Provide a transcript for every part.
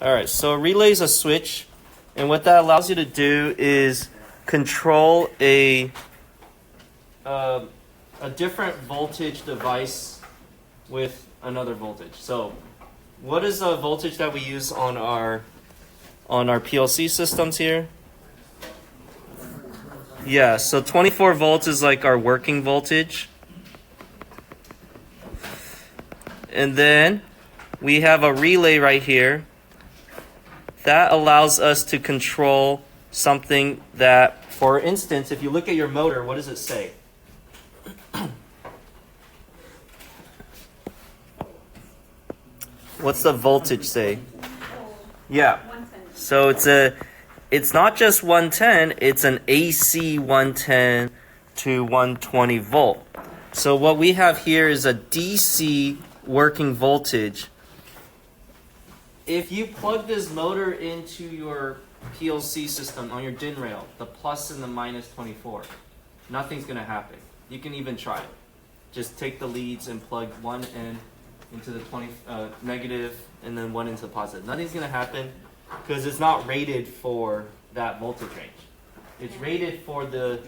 All right, so a relay is a switch, and what that allows you to do is control a different voltage device with another voltage. So what is the voltage that we use on our PLC systems here? Yeah, so 24 volts is like our working voltage. And then we have a relay right here that allows us to control something that, for instance, if you look at your motor, what does it say? What's the voltage say? Yeah. So it's not just 110, it's an AC 110 to 120 volt. So what we have here is a DC working voltage. If you plug this motor into your PLC system on your DIN rail, the plus and the minus 24, nothing's going to happen. You can even try it. Just take the leads and plug one end into the negative and then one into the positive. Nothing's going to happen because it's not rated for that voltage range. It's rated for the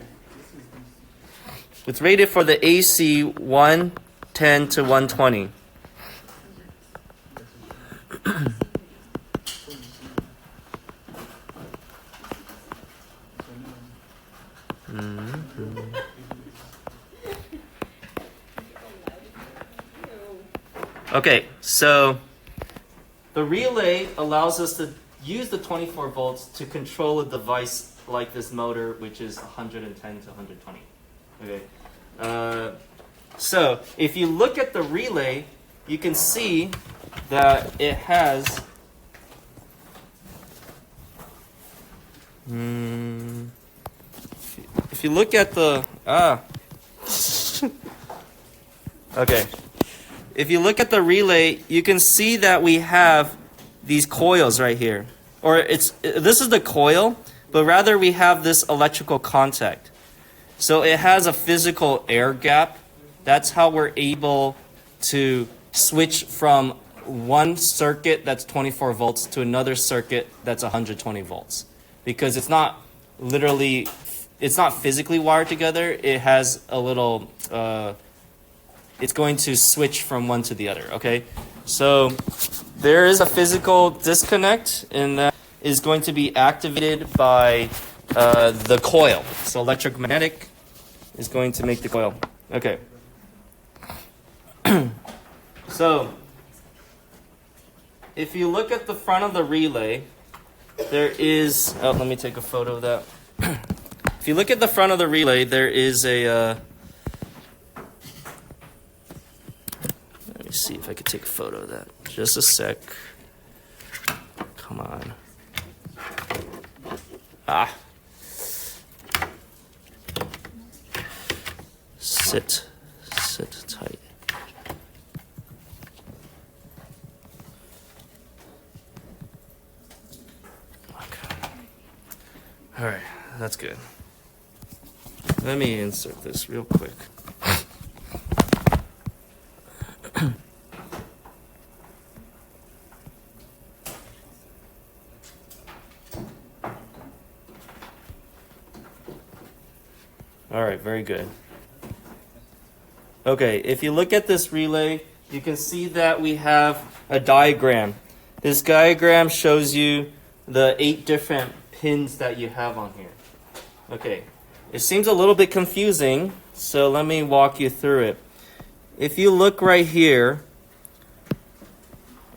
AC 110 to 120. Okay, so the relay allows us to use the 24 volts to control a device like this motor, which is 110 to 120. Okay, so if you look at the relay, you can see that it has if you look at the okay. If you look at the relay, you can see that we have these coils right here. Or this is the coil, but rather we have this electrical contact. So it has a physical air gap. That's how we're able to switch from one circuit that's 24 volts to another circuit that's 120 volts. Because it's not physically wired together. It has a little it's going to switch from one to the other, okay? So there is a physical disconnect, and that is going to be activated by the coil. So electromagnetic is going to make the coil. Okay. So if you look at the front of the relay, there is... Oh, let me take a photo of that. If you look at the front of the relay, there is a... let me see if I could take a photo of that. Just a sec. Come on. Sit tight. Okay. All right, that's good. Let me insert this real quick. All right, very good. Okay, if you look at this relay, you can see that we have a diagram. This diagram shows you the 8 different pins that you have on here. Okay, it seems a little bit confusing, so let me walk you through it. If you look right here,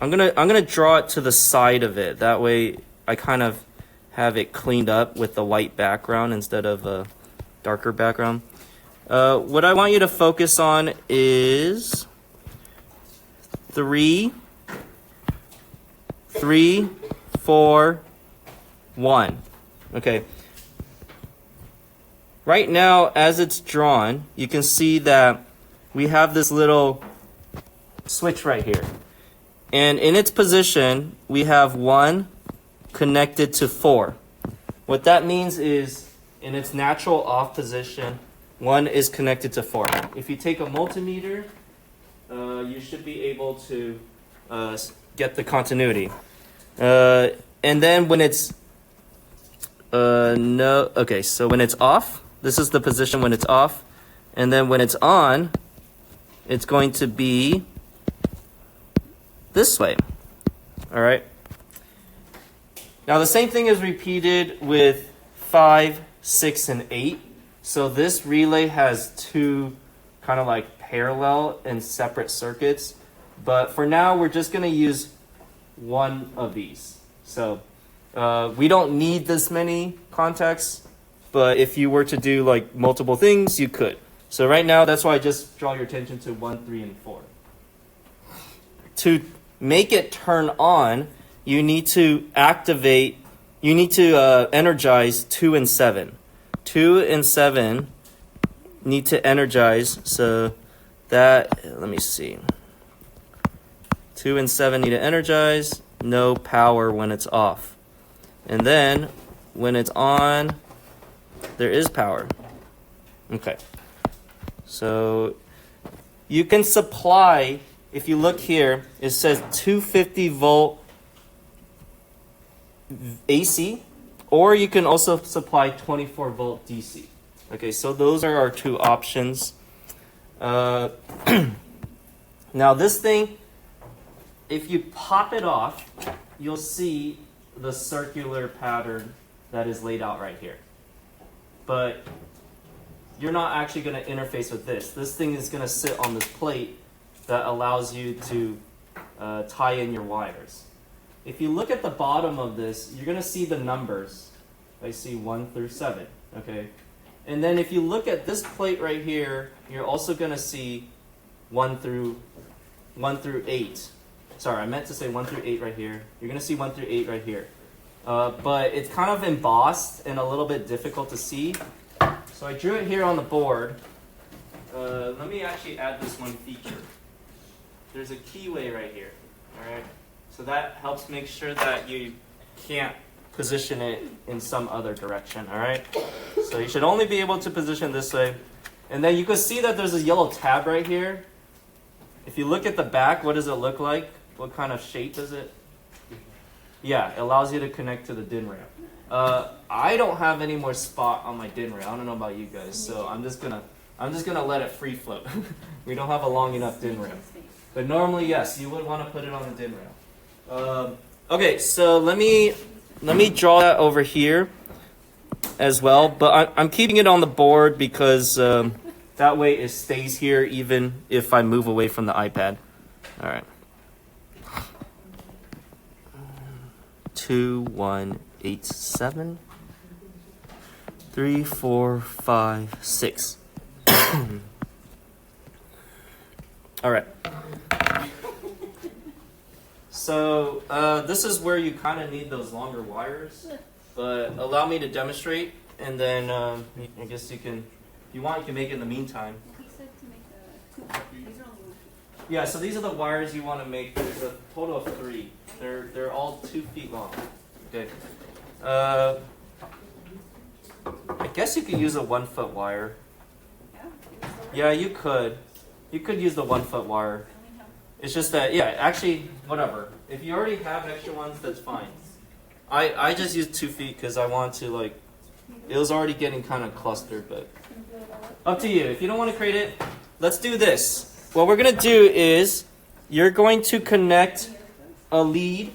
I'm gonna draw it to the side of it. That way I kind of have it cleaned up with the white background instead of a darker background. What I want you to focus on is 3, 4, 1. Okay. Right now, as it's drawn, you can see that we have this little switch right here. And in its position, we have 1 connected to 4. What that means is, in its natural off position, 1 is connected to 4. If you take a multimeter, you should be able to get the continuity. And then when it's no, okay, so when it's off, this is the position when it's off, and then when it's on, it's going to be this way. All right. Now the same thing is repeated with 5, 6, and 8. So this relay has two kind of like parallel and separate circuits. But for now, we're just going to use one of these. So we don't need this many contacts, but if you were to do like multiple things, you could. So right now, that's why I just draw your attention to 1, 3, and 4. To make it turn on, you need to energize 2 and 7. 2 and 7 need to energize, so that, let me see. 2 and 7 need to energize, no power when it's off. And then when it's on, there is power. Okay. So you can supply, if you look here, it says 250 volt AC, or you can also supply 24 volt DC. Okay, so those are our two options. Now this thing, if you pop it off, you'll see the circular pattern that is laid out right here. But you're not actually going to interface with this. This thing is going to sit on this plate that allows you to tie in your wires. If you look at the bottom of this, you're going to see the numbers. I see 1 through 7. Okay. And then if you look at this plate right here, you're also going to see 1 through 8. Sorry, I meant to say 1 through 8 right here. You're going to see 1 through 8 right here. But it's kind of embossed and a little bit difficult to see. So I drew it here on the board. Let me actually add this one feature. There's a keyway right here. All right. So that helps make sure that you can't position it in some other direction. All right. So you should only be able to position this way. And then you can see that there's a yellow tab right here. If you look at the back, what does it look like? What kind of shape is it? Yeah, it allows you to connect to the DIN rail. I don't have any more spot on my DIN rail. I don't know about you guys, so I'm just gonna let it free float. We don't have a long enough DIN rail. But normally, yes, you would want to put it on the DIN rail. Okay, so let me draw that over here as well. But I'm keeping it on the board because that way it stays here even if I move away from the iPad. All right. 2, 1, 8, 7, 3, 4, 5, 6. All right. So this is where you kind of need those longer wires, but allow me to demonstrate, and then I guess you can, if you want, you can make it in the meantime. He said to make the 2. These are only 1 feet. Yeah, so these are the wires you want to make. There's a total of 3. They're all 2 feet long. Okay. I guess you could use a 1 foot wire. Yeah, you could. You could use the 1 foot wire. It's just that, yeah, actually, whatever. If you already have extra ones, that's fine. I just used 2 feet because I want to, like, it was already getting kind of clustered, but up to you. If you don't want to create it, let's do this. What we're going to do is you're going to connect a lead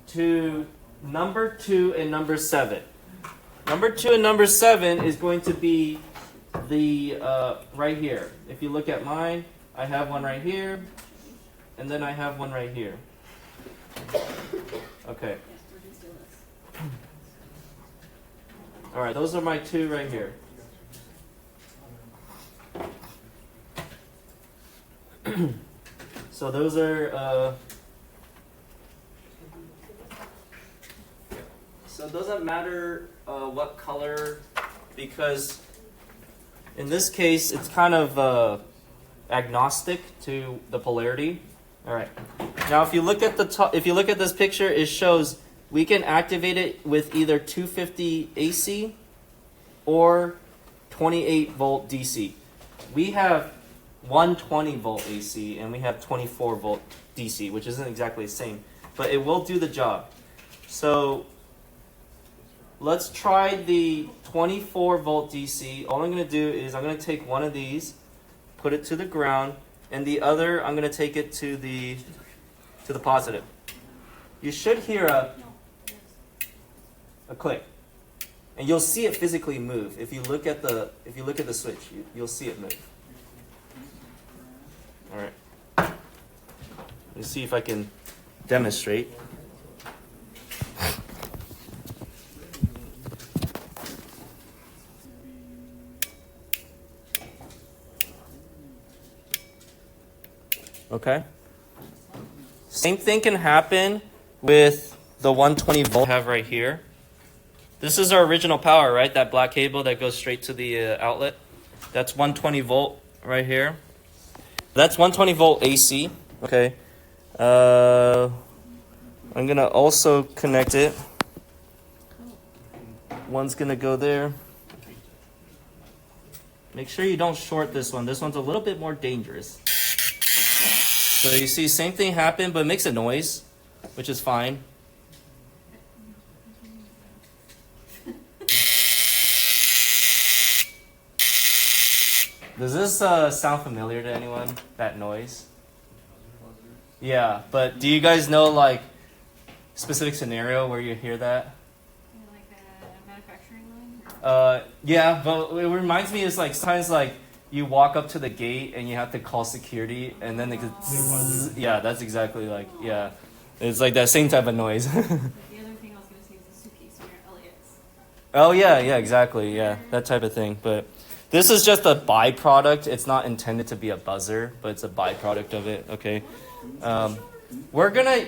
to number 2 and number 7. Number 2 and number 7 is going to be the right here. If you look at mine, I have one right here, and then I have one right here. Okay. All right, those are my 2 right here. So those are. So it doesn't matter what color, because in this case it's kind of agnostic to the polarity. All right. Now, if you look at the top, if you look at this picture, it shows we can activate it with either 250 AC or 28 volt DC. We have 120 volt AC and we have 24 volt DC, which isn't exactly the same, but it will do the job. So let's try the 24 volt DC. All I'm going to do is I'm going to take one of these, put it to the ground, and the other I'm going to take it to the positive. You should hear a click, and you'll see it physically move. If you look at the switch, you'll see it move. All right. Let me see if I can demonstrate. Okay. Same thing can happen with the 120 volt I have right here. This is our original power, right? That black cable that goes straight to the outlet. That's 120 volt right here. That's 120 volt AC. Okay. I'm gonna also connect it. One's gonna go there. Make sure you don't short this one. This one's a little bit more dangerous. So you see, same thing happened, but it makes a noise, which is fine. Does this sound familiar to anyone, that noise? Yeah, but do you guys know, like, specific scenario where you hear that? Like a manufacturing line? Yeah, but it reminds me, it's like sometimes, like, you walk up to the gate and you have to call security, and then they could zzz. Yeah, that's exactly like, yeah. It's like that same type of noise. The other thing I was going to say is the suitcase when you're at LAX. Oh, yeah, exactly. Yeah, that type of thing. But this is just a byproduct. It's not intended to be a buzzer, but it's a byproduct of it, okay? We're gonna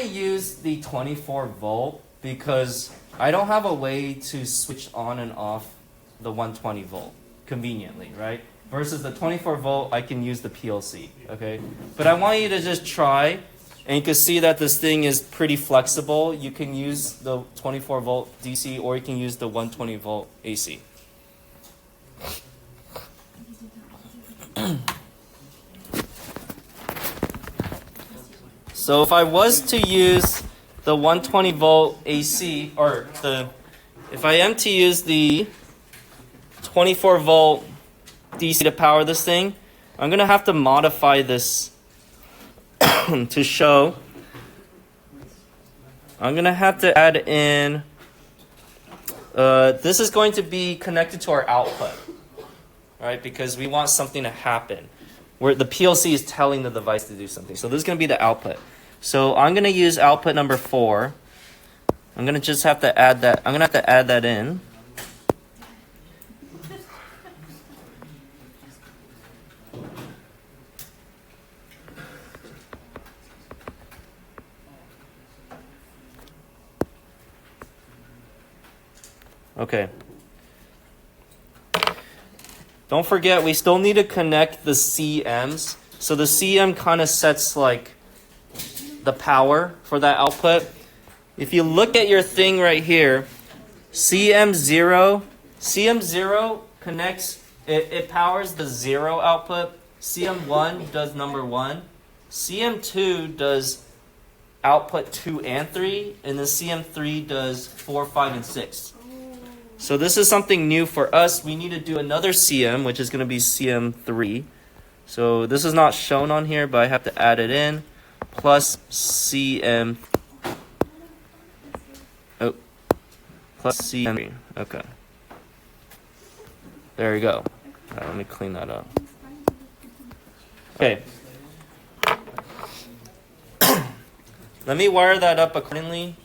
use the 24 volt because I don't have a way to switch on and off the 120 volt conveniently, right? Versus the 24 volt, I can use the PLC, okay? But I want you to just try, and you can see that this thing is pretty flexible. You can use the 24 volt DC, or you can use the 120 volt AC. So if I was to use the 120 volt AC, or if I am to use the 24 volt DC to power this thing, I'm going to have to modify this to show. I'm going to have to add in, this is going to be connected to our output, right? Because we want something to happen, where the PLC is telling the device to do something. So this is going to be the output. So I'm going to use output number 4. I'm going to just have to add that. I'm going to have to add that in. Okay. Don't forget, we still need to connect the CMs. So the CM kind of sets like the power for that output. If you look at your thing right here, CM0 connects, it powers the 0 output. CM1 does number 1. CM2 does output 2 and 3. And then CM3 does 4, 5, and 6. So this is something new for us. We need to do another CM, which is going to be CM3. So this is not shown on here, but I have to add it in. Plus CM. Oh. Plus CM3. Okay. There you go. All right, let me clean that up. Okay. Let me wire that up accordingly.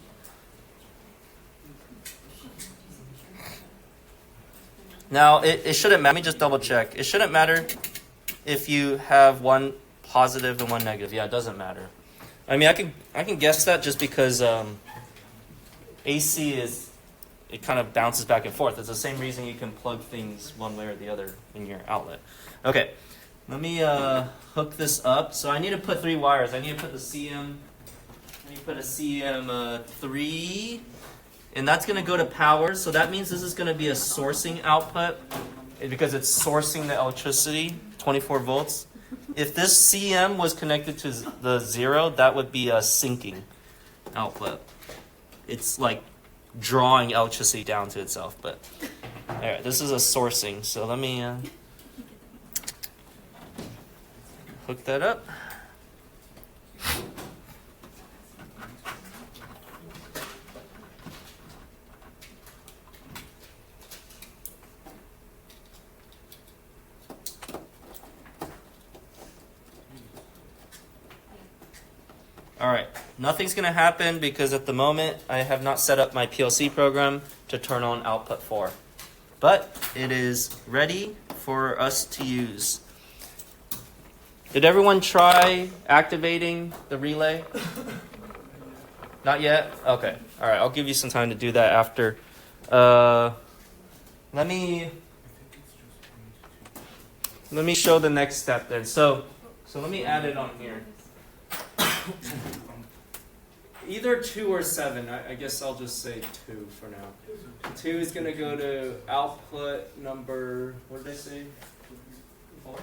Now, it shouldn't matter. Let me just double check. It shouldn't matter if you have one positive and one negative. Yeah, it doesn't matter. I mean, I can guess that just because AC it kind of bounces back and forth. It's the same reason you can plug things one way or the other in your outlet. Okay, let me hook this up. So I need to put 3 wires. I need to put the CM. I need to put a CM3. And that's going to go to power, so that means this is going to be a sourcing output because it's sourcing the electricity, 24 volts. If this CM was connected to the 0, that would be a sinking output. it's like drawing electricity down to itself. But all right, this is a sourcing. So let me hook that up. All right, nothing's going to happen because at the moment I have not set up my PLC program to turn on output 4. But it is ready for us to use. Did everyone try activating the relay? Not yet? Okay. All right, I'll give you some time to do that after. Let me show the next step then. So let me add it on here. Either 2 or 7. I guess I'll just say 2 for now. 2 is going to go to output number, what did I say? 4?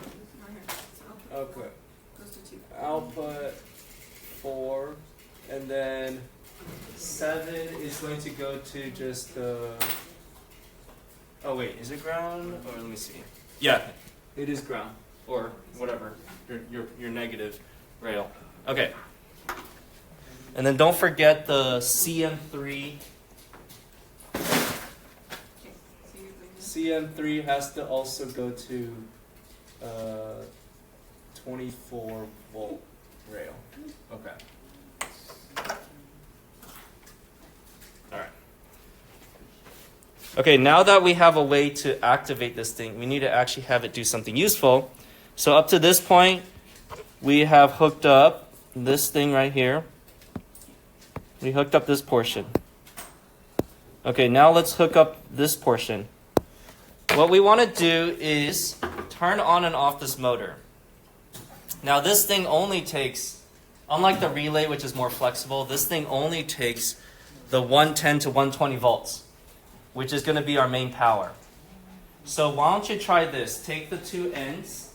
Okay. Output 4. And then 7 is going to go to just the... Oh wait, is it ground? Or let me see. Yeah, it is ground. Or whatever, your negative rail. Okay. And then don't forget the CM3. CM3 has to also go to 24 volt rail. Okay. All right. Okay, now that we have a way to activate this thing, we need to actually have it do something useful. So up to this point, we have hooked up this thing right here. We hooked up this portion. Okay, now let's hook up this portion. What we want to do is turn on and off this motor. Now this thing only takes, unlike the relay which is more flexible, this thing only takes the 110 to 120 volts, which is going to be our main power. So why don't you try this? Take the 2 ends,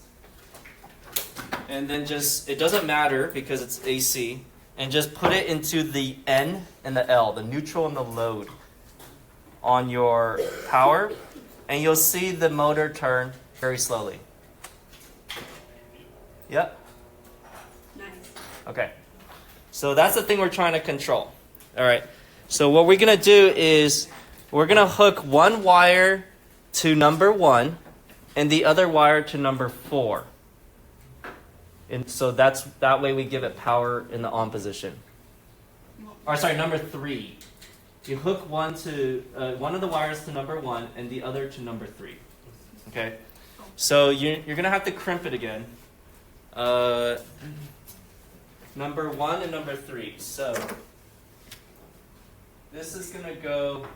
and then just, it doesn't matter because it's AC, and just put it into the N and the L, the neutral and the load on your power, and you'll see the motor turn very slowly. Yep. Nice. Okay. So that's the thing we're trying to control. All right. So what we're going to do is we're going to hook one wire to number 1 and the other wire to number 4. And so that way we give it power in the on position. Or sorry, number 3. You hook one of the wires to number 1 and the other to number 3. Okay. So you're gonna have to crimp it again. Number 1 and number 3. So this is gonna go.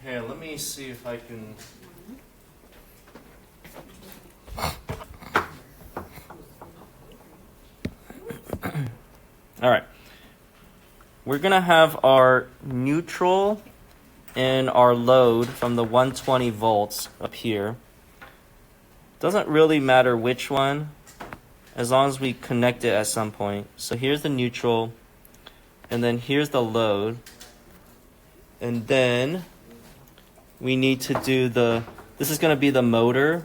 Here, let me see if I can. All right. We're going to have our neutral and our load from the 120 volts up here. Doesn't really matter which one, as long as we connect it at some point. So here's the neutral, and then here's the load. And then we need to do this is going to be the motor.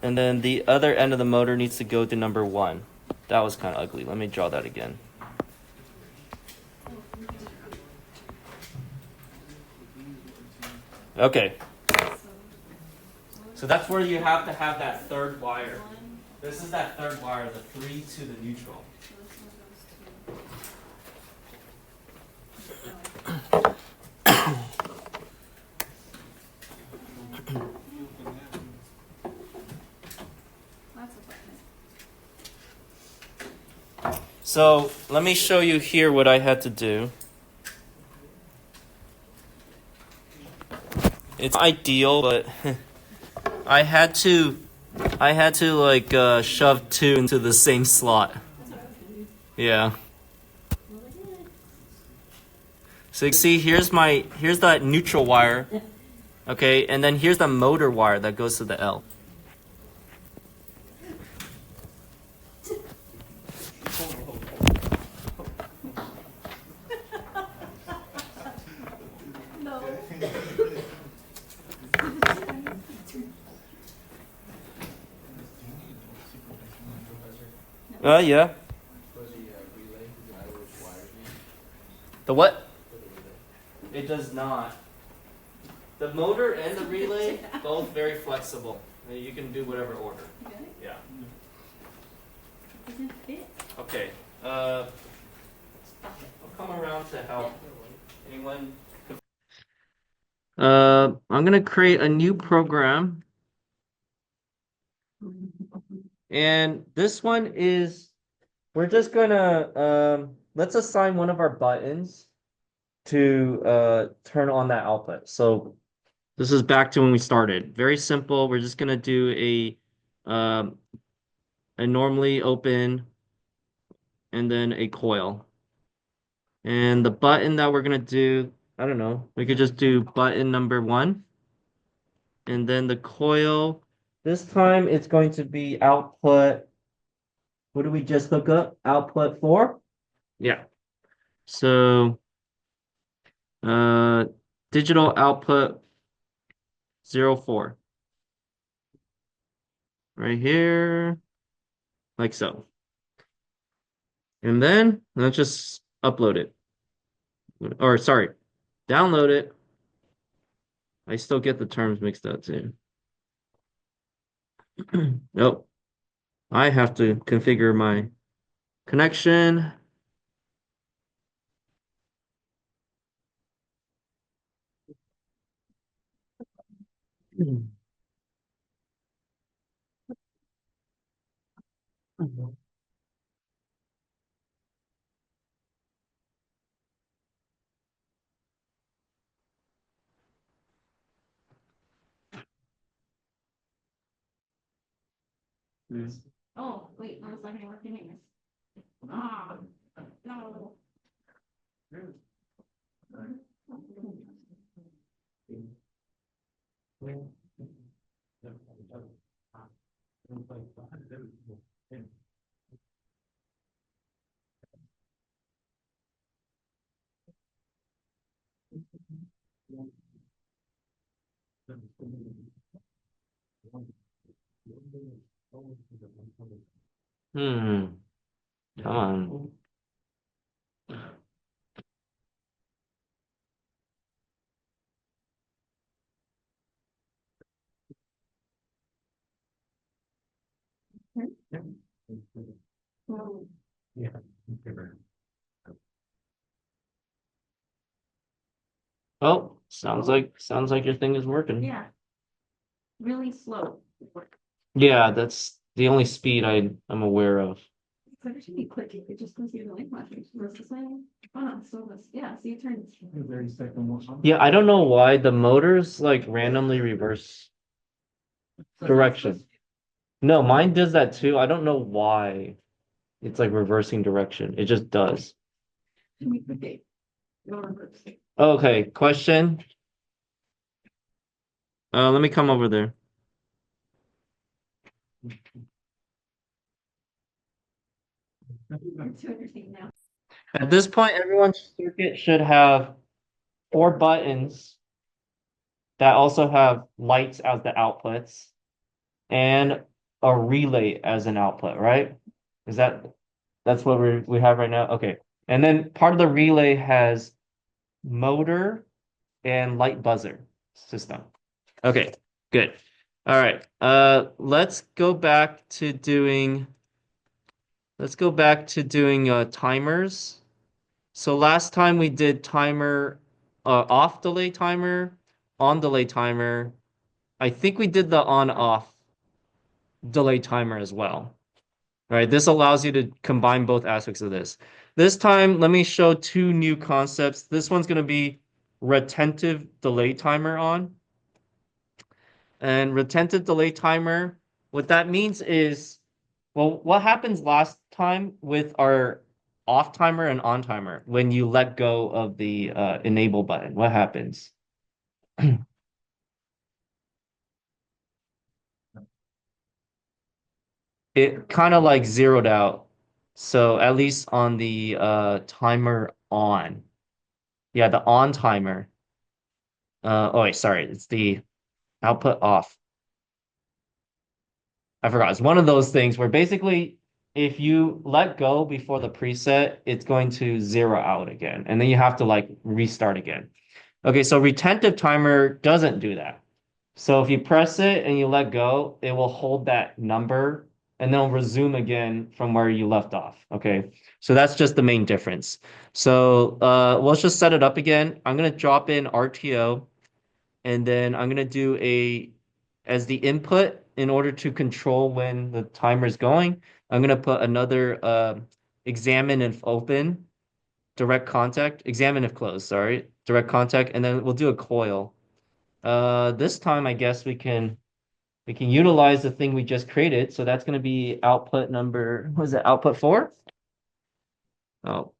And then the other end of the motor needs to go to number 1. That was kind of ugly. Let me draw that again. Okay. So that's where you have to have that third wire. This is that third wire, the 3 to the neutral. So let me show you here what I had to do. It's ideal, but I had to like shove 2 into the same slot. Yeah. So you see, here's that neutral wire, okay, and then here's the motor wire that goes to the L. Yeah. The what? It does not. The motor and the relay, both very flexible. You can do whatever order. Really? Yeah. It doesn't fit. Okay. I'll come around to help. Anyone? I'm gonna create a new program, and this one is we're just gonna let's assign one of our buttons to turn on that output. So this is back to when we started. Very simple. We're just gonna do a normally open and then a coil. And the button that we're gonna do, I don't know, we could just do button number 1. And then the coil, this time it's going to be output. What do we just look up? Output 4? Yeah. So uh digital output 04. Right here, like so. And then let's just upload it. Or sorry, download it. I still get the terms mixed up too. Nope. I have to configure my connection. Oh, wait, I was like, working in this. Ah, no. Hmm. Come on. Oh, sounds like your thing is working. Yeah, really slow. Yeah, that's the only speed I'm aware of. It's actually quick. It just goes through the link flash. It's the same. Oh no, so this. Yeah, see, it turns. Yeah, I don't know why the motors like randomly reverse direction. No, mine does that too. I don't know why it's like reversing direction. It just does. Okay. No reverse. Okay, question. Let me come over there. I'm too interesting now. At this point, everyone's circuit should have 4 buttons that also have lights as the outputs and a relay as an output, right? Is that's what we have right now? Okay. And then part of the relay has motor and light buzzer system. Okay, good. All right. Let's go back to doing timers. So last time we did timer off delay timer, on delay timer. I think we did the on off delay timer as well. All right, this allows you to combine both aspects of this. This time, let me show 2 new concepts. This one's going to be retentive delay timer on. And retentive delay timer, what that means is, well, what happens last time with our off timer and on timer when you let go of the enable button? What happens? It kind of like zeroed out. So at least on the timer on. Yeah, the on timer. Oh wait, sorry, it's the output off. I forgot. It's one of those things where basically if you let go before the preset, it's going to zero out again, and then you have to like restart again. Okay, so retentive timer doesn't do that. So if you press it and you let go, it will hold that number and then it'll resume again from where you left off. Okay, so that's just the main difference. So let's just set it up again. I'm gonna drop in RTO and then I'm gonna do a as the input in order to control when the timer is going. I'm gonna put another examine if open, direct contact, examine if closed, sorry, direct contact, and then we'll do a coil. This time I guess we can utilize the thing we just created. So that's gonna be output number, what is it, output 4? Oh,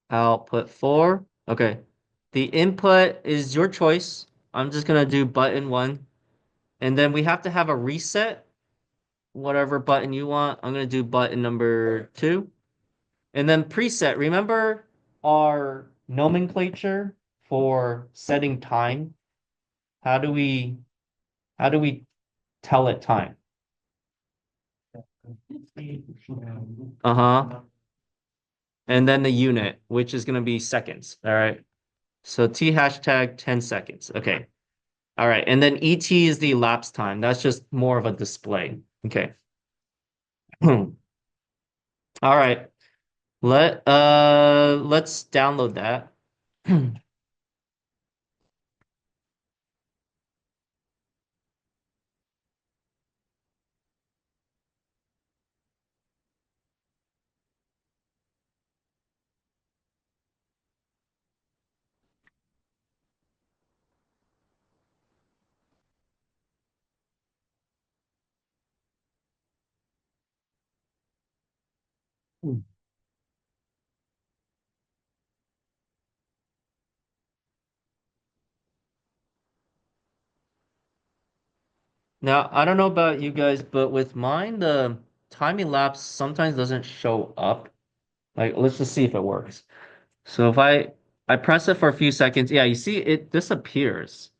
output 4. Okay. The input is your choice. I'm just gonna do button 1. And then we have to have a reset, whatever button you want. I'm gonna do button number 2. And then preset. Remember our nomenclature for setting time? How do we how do we tell it time? Uh-huh. And then the unit, which is gonna be seconds. All right. So T hashtag 10 seconds. Okay. All right. And then ET is the elapsed time. That's just more of a display. Okay. All right. Let's download that. Now, I don't know about you guys, but with mine, the time elapse sometimes doesn't show up. Like, let's just see if it works. So if I press it for a few seconds, yeah, you see it disappears.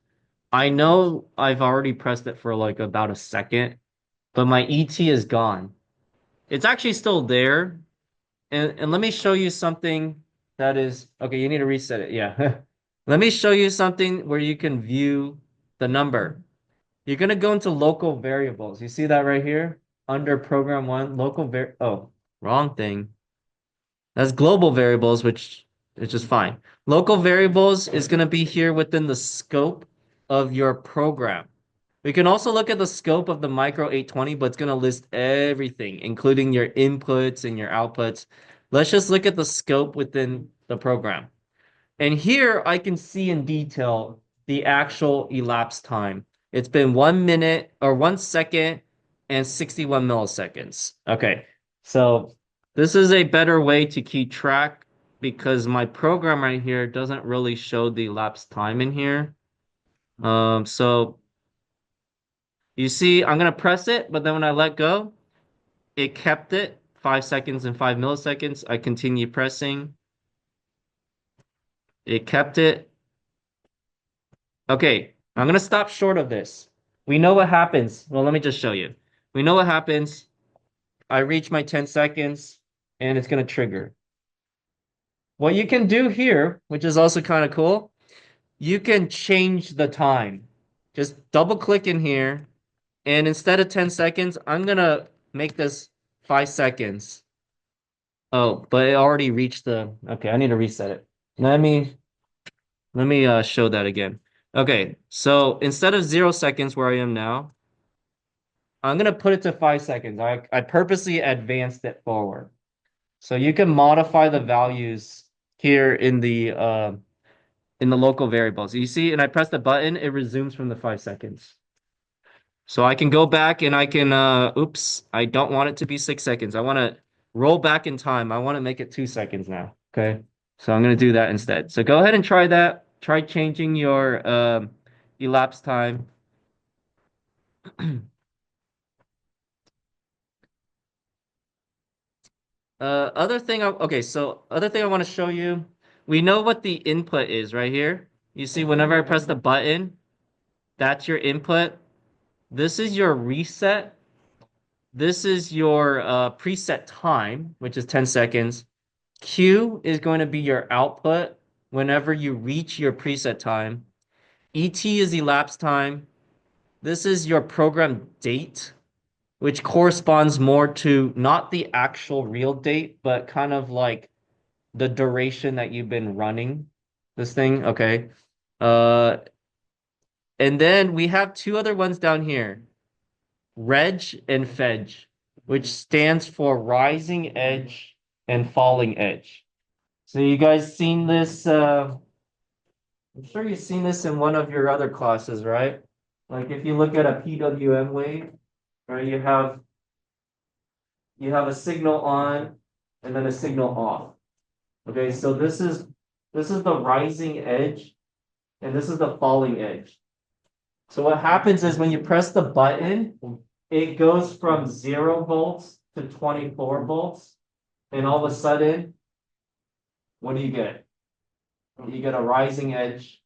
I know I've already pressed it for like about a second, but my ET is gone. It's actually still there. And let me show you something that is okay, you need to reset it. Yeah. Let me show you something where you can view the number. You're gonna go into local variables. You see that right here? Under program one, oh, wrong thing. That's global variables, which is just fine. Local variables is gonna be here within the scope of your program. We can also look at the scope of the Micro 820, but it's going to list everything, including your inputs and your outputs. Let's just look at the scope within the program. And here I can see in detail the actual elapsed time. It's been 1 minute or 1 second and 61 milliseconds. Okay, so this is a better way to keep track because my program right here doesn't really show the elapsed time in here. So you see, I'm gonna press it, but then when I let go, it kept it 5 seconds and 5 milliseconds. I continue pressing. It kept it. Okay, I'm gonna stop short of this. We know what happens. Well, let me just show you. We know what happens. I reach my 10 seconds and it's gonna trigger. What you can do here, which is also kind of cool, you can change the time. Just double click in here, and instead of 10 seconds, I'm gonna make this 5 seconds. Oh, but it already reached the, okay, I need to reset it. Let me show that again. Okay, so instead of 0 seconds where I am now, I'm gonna put it to 5 seconds. I purposely advanced it forward. So you can modify the values here in the local variables. You see, and I press the button, it resumes from the 5 seconds. So I can go back and I can oops, I don't want it to be 6 seconds. I want to roll back in time. I want to make it 2 seconds now. Okay. So I'm going to do that instead. So go ahead and try that. Try changing your elapsed time. Other thing I want to show you. We know what the input is right here. You see, whenever I press the button, that's your input. This is your reset. this is your preset time, which is 10 seconds. Q is going to be your output whenever you reach your preset time. ET is elapsed time. This is your program date, which corresponds more to not the actual real date, but kind of like the duration that you've been running this thing. Okay. Uh, and then we have two other ones down here, Reg and Feg, which stands for rising edge and falling edge. So you guys seen this? I'm sure you've seen this in one of your other classes, right? Like if you look at a PWM wave, right, you have a signal on and then a signal off. Okay, so this is the rising edge and this is the falling edge. So what happens is when you press the button, it goes from 0 volts to 24 volts, and all of a sudden, what do you get? You get a rising edge.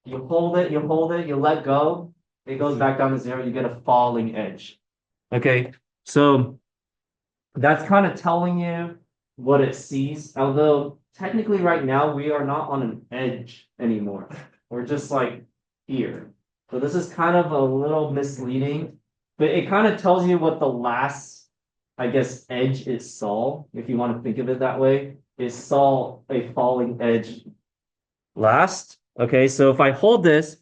You hold it, you let go, it goes back down to 0, you get a falling edge. Okay, so that's kind of telling you what it sees. Although technically right now we are not on an edge anymore. We're just like here. So this is kind of a little misleading, but it kind of tells you what the last, I guess, edge it saw, if you want to think of it that way. It saw a falling edge last. Okay, so if I hold this,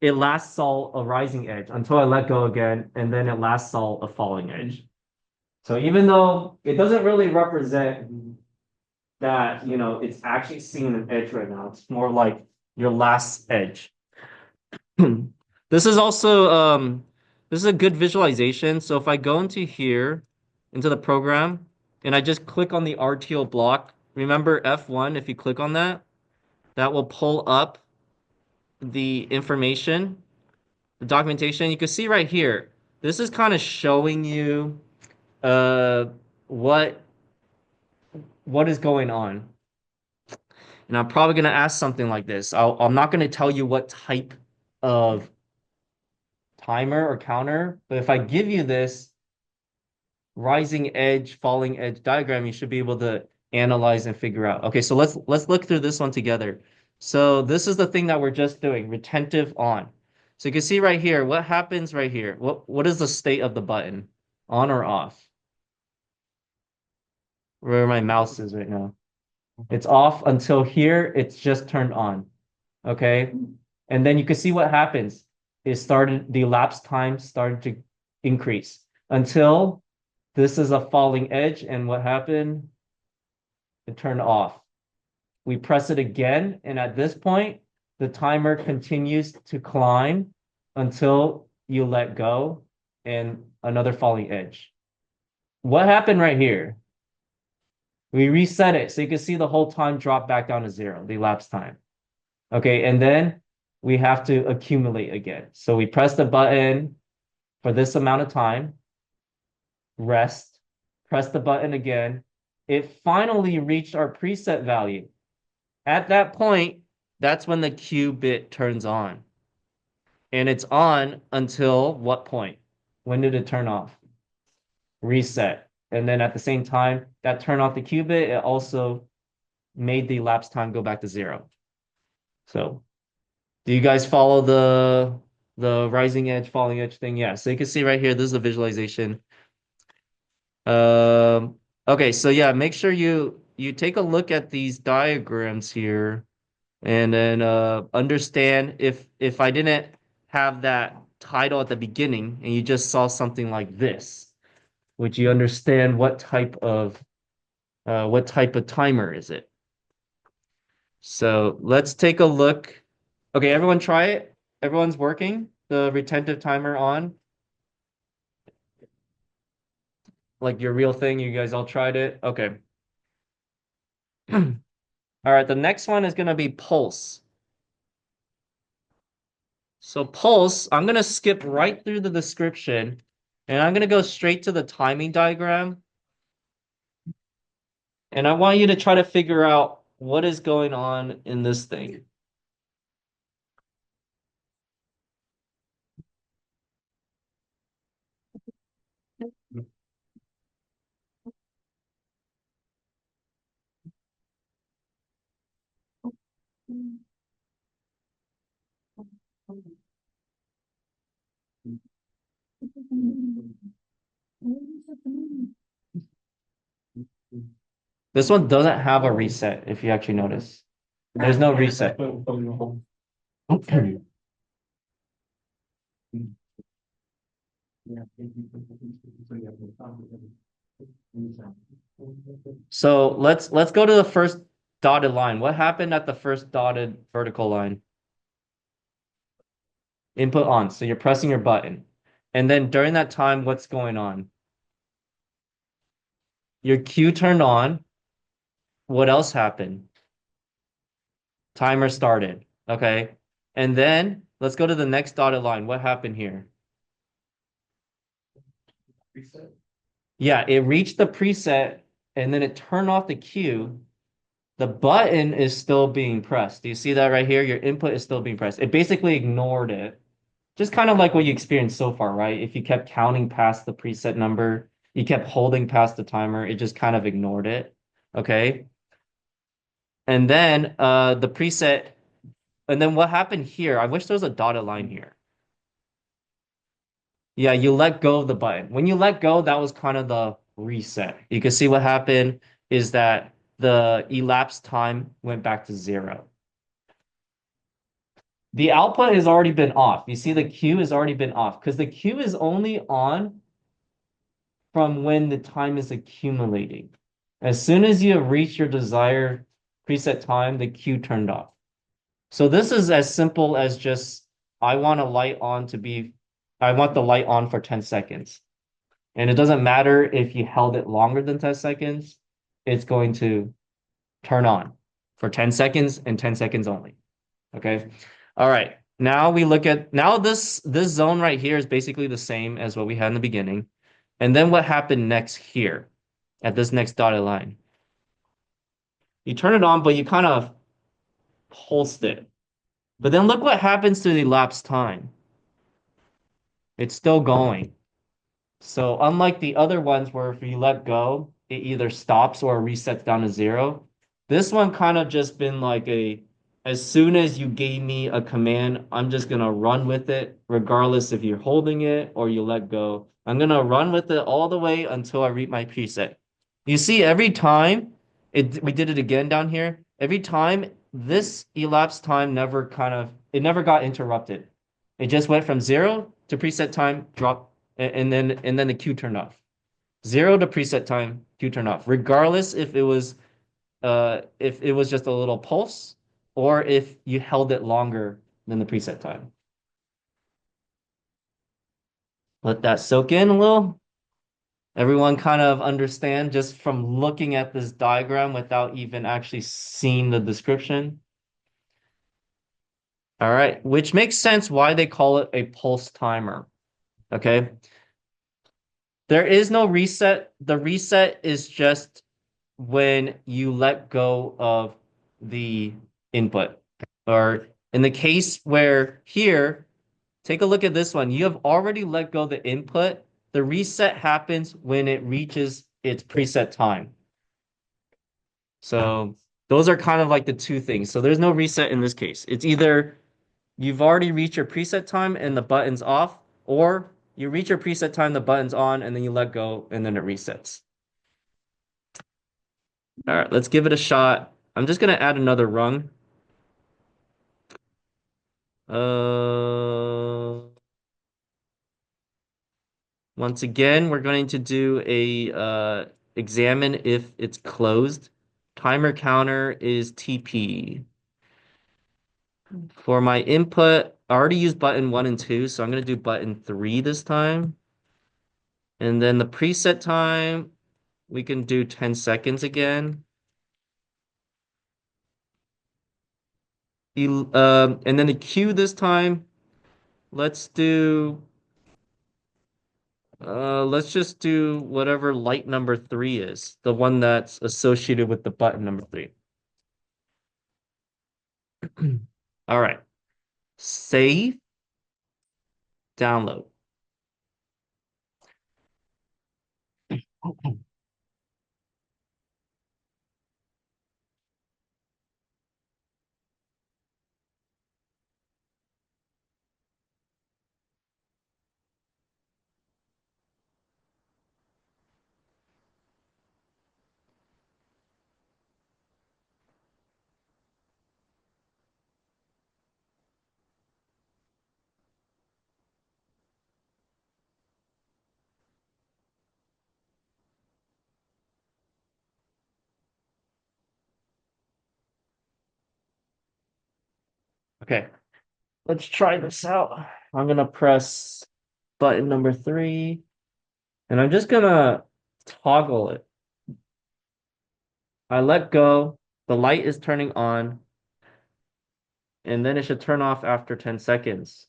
it last saw a rising edge until I let go again, and then it last saw a falling edge. So even though it doesn't really represent that, it's actually seeing an edge right now, it's more like your last edge. This is also this is a good visualization. So if I go into here, into the program, and I just click on the RTO block, remember F1, if you click on that, that will pull up the information, the documentation. You can see right here, this is kind of showing you uh what what is going on. And I'm probably going to ask something like this. I'm not going to tell you what type of timer or counter, but if I give you this rising edge, falling edge diagram, you should be able to analyze and figure out. Okay, so let's look through this one together. So this is the thing that we're just doing, retentive on. So you can see right here, what happens right here? What is the state of the button? On or off? Where my mouse is right now. It's off until here, it's just turned on. Okay. And then you can see what happens. The elapsed time started to increase until this is a falling edge. And what happened? It turned off. We press it again. And at this point, the timer continues to climb until you let go and another falling edge. What happened right here? We reset it. So you can see the whole time drop back down to 0, the elapsed time. Okay, and then we have to accumulate again. So we press the button for this amount of time, rest, press the button again. It finally reached our preset value. At that point, that's when the Q bit turns on. And it's on until what point? When did it turn off? Reset. And then at the same time, that turned off the Q bit, it also made the elapsed time go back to 0. So do you guys follow the rising edge, falling edge thing? Yeah, so you can see right here, this is a visualization. Um, okay, so yeah, make sure you take a look at these diagrams here and then understand if I didn't have that title at the beginning and you just saw something like this, would you understand what type of timer is it? So let's take a look. Okay, everyone try it. Everyone's working. The retentive timer on. Like your real thing. You guys all tried it. Okay. All right, the next one is going to be pulse. So pulse, I'm going to skip right through the description and I'm going to go straight to the timing diagram. And I want you to try to figure out what is going on in this thing. This one doesn't have a reset, if you actually notice. There's no reset. So let's go to the first dotted line. What happened at the first dotted vertical line? Input on. So you're pressing your button. And then during that time, what's going on? Your cue turned on. What else happened? Timer started. Okay. And then let's go to the next dotted line. What happened here? Yeah, it reached the preset and then it turned off the cue. The button is still being pressed. Do you see that right here? Your input is still being pressed. It basically ignored it. Just kind of like what you experienced so far, right? If you kept counting past the preset number, you kept holding past the timer, it just kind of ignored it. Okay. And then the preset, and then what happened here? I wish there was a dotted line here. Yeah, you let go of the button. When you let go, that was kind of the reset. You can see what happened is that the elapsed time went back to 0. The output has already been off. You see the cue has already been off because the cue is only on from when the time is accumulating. As soon as you have reached your desired preset time, the cue turned off. So this is as simple as just, I want a light on to be, I want the light on for 10 seconds. And it doesn't matter if you held it longer than 10 seconds, it's going to turn on for 10 seconds and 10 seconds only. Okay. All right. Now we look at, now this zone right here is basically the same as what we had in the beginning. And then what happened next here at this next dotted line? You turn it on, but you kind of pulsed it. But then look what happens to the elapsed time. It's still going. So unlike the other ones where if you let go, it either stops or resets down to 0. This one kind of just been like as soon as you gave me a command, I'm just gonna run with it, regardless if you're holding it or you let go. I'm gonna run with it all the way until I reach my preset. You see, every time we did it again down here, every time this elapsed time it never got interrupted. It just went from 0 to preset time, drop, and then the cue turned off. 0 to preset time, cue turned off, regardless if it was just a little pulse or if you held it longer than the preset time. Let that soak in a little. Everyone kind of understand just from looking at this diagram without even actually seeing the description. All right, which makes sense why they call it a pulse timer. Okay. There is no reset. The reset is just when you let go of the input. Or in the case where here, take a look at this one. You have already let go the input. The reset happens when it reaches its preset time. So those are kind of like the two things. So there's no reset in this case. It's either you've already reached your preset time and the button's off, or you reach your preset time, the button's on, and then you let go and then it resets. All right, let's give it a shot. I'm just gonna add another rung. Once again, we're going to do a examine if it's closed. Timer counter is TP. For my input, I already used button 1 and 2, so I'm gonna do button 3 this time. And then the preset time, we can do 10 seconds again. And then the cue this time, let's do let's just do whatever light number 3 is, the one that's associated with the button number 3. All right. Save, download. Okay, let's try this out. I'm gonna press button number 3, and I'm just gonna toggle it. I let go, the light is turning on, and then it should turn off after 10 seconds.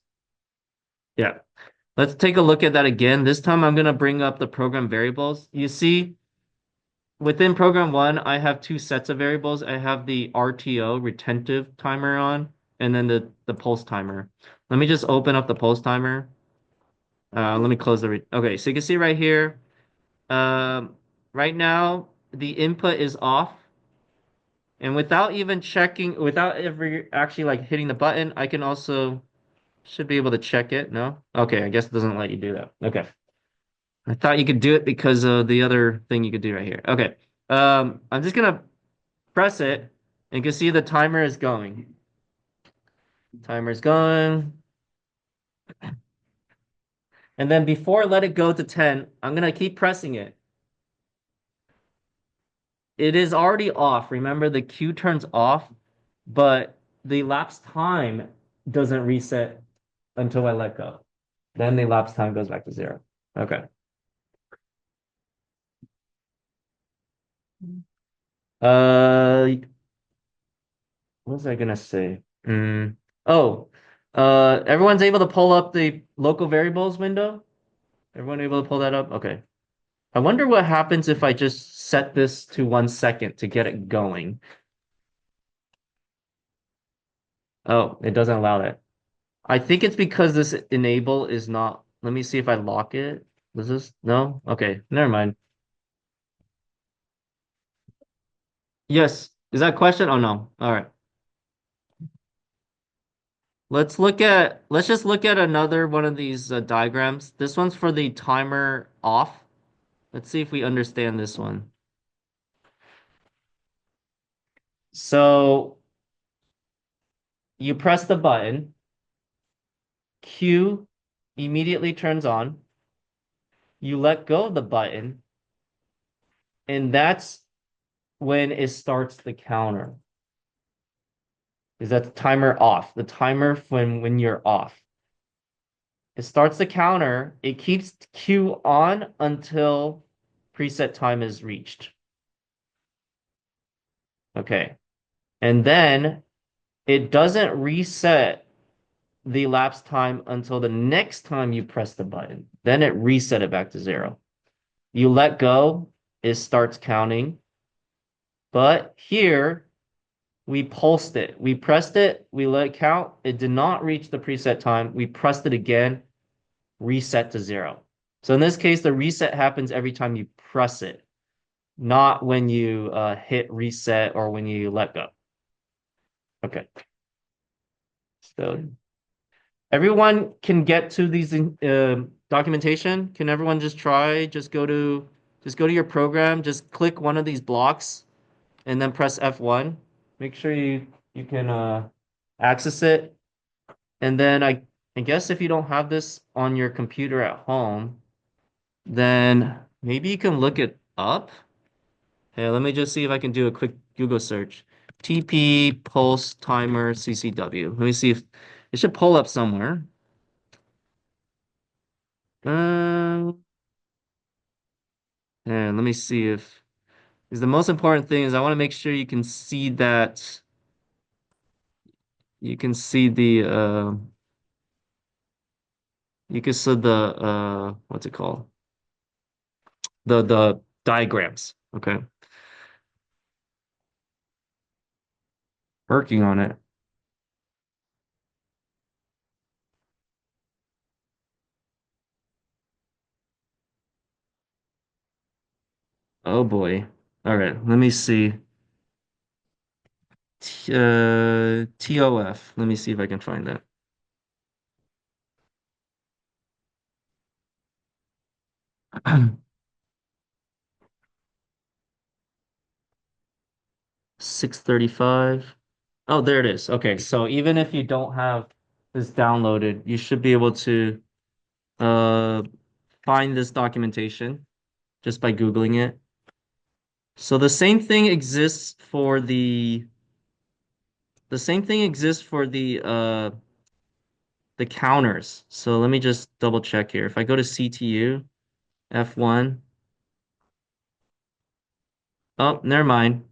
Yeah. Let's take a look at that again. This time I'm gonna bring up the program variables. You see, within program 1, I have two sets of variables. I have the RTO, retentive timer on, and then the pulse timer. Let me just open up the pulse timer. Let me close the okay, so you can see right here, right now the input is off, and without even checking, without ever actually like hitting the button, I can also should be able to check it. No? Okay, I guess it doesn't let you do that. Okay. I thought you could do it because of the other thing you could do right here. Okay. I'm just gonna press it, and you can see the timer is going. Timer's going. And then before I let it go to 10, I'm gonna keep pressing it. It is already off. Remember, the Q turns off, but the elapsed time doesn't reset until I let go. Then the elapsed time goes back to 0. Okay. Uh, what was I gonna say? Oh, everyone's able to pull up the local variables window? Everyone able to pull that up? Okay. I wonder what happens if I just set this to 1 second to get it going. Oh, it doesn't allow that. I think it's because this enable is not. Let me see if I lock it. Does this? No? Okay, never mind. Yes. Is that a question? Oh no. All right. Let's just look at another one of these diagrams. This one's for the timer off. Let's see if we understand this one. So you press the button, Q immediately turns on, you let go of the button, and that's when it starts the counter. Is that the timer off? The timer when you're off. It starts the counter, it keeps Q on until preset time is reached. Okay. And then it doesn't reset the elapsed time until the next time you press the button. Then it reset it back to 0. You let go, it starts counting. But here we pulsed it. We pressed it, we let it count. It did not reach the preset time. We pressed it again, reset to 0. So in this case, the reset happens every time you press it, not when you hit reset or when you let go. Okay. So everyone can get to these documentation. Can everyone just try? Just go to your program. Just click one of these blocks, and then press F1. Make sure you can access it. And then I guess if you don't have this on your computer at home, then maybe you can look it up. Hey, let me just see if I can do a quick Google search. TP pulse timer CCW. Let me see if it should pull up somewhere. Um, and let me see if because the most important thing is I want to make sure you can see that you can see the you can see the what's it called? The diagrams. Okay. Working on it. Oh boy. All right, let me see. TOF. Let me see if I can find that. 635. Oh, there it is. Okay, so even if you don't have this downloaded, you should be able to uh find this documentation just by Googling it. So the same thing exists for the the same thing exists for the counters. So let me just double check here. If I go to CTU, F1. Oh, never mind.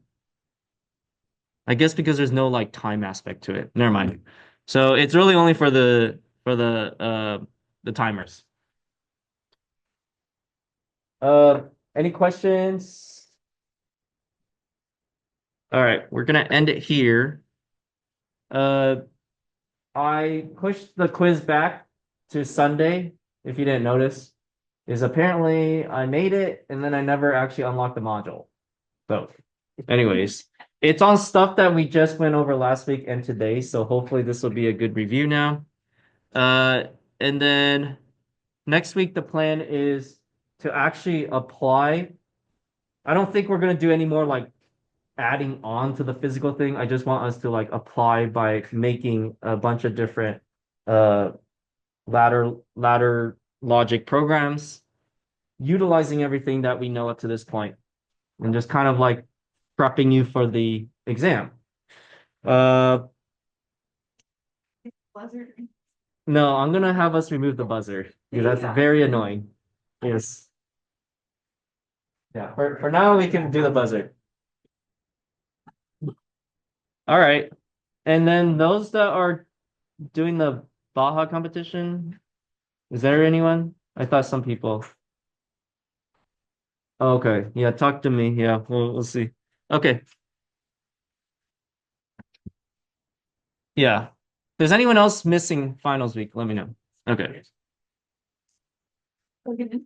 I guess because there's no like time aspect to it. Never mind. So it's really only for the timers. Any questions? All right, we're gonna end it here. Uh, I pushed the quiz back to Sunday, if you didn't notice, is apparently I made it and then I never actually unlocked the module. So, anyways, it's on stuff that we just went over last week and today, so hopefully this will be a good review now. Uh, and then next week the plan is to actually apply. I don't think we're gonna do any more like adding on to the physical thing. I just want us to like apply by making a bunch of different uh ladder logic programs, utilizing everything that we know up to this point, and just kind of like prepping you for the exam. Uh, Buzzard. no, I'm gonna have us remove the buzzer because that's very annoying. Yes. Yeah, for now we can do the buzzer. All right. And then those that are doing the Baja competition, is there anyone? I thought some people. Oh, okay. Yeah, talk to me. Yeah, we'll see. Okay. Yeah. If there's anyone else missing finals week, let me know. Okay. Okay.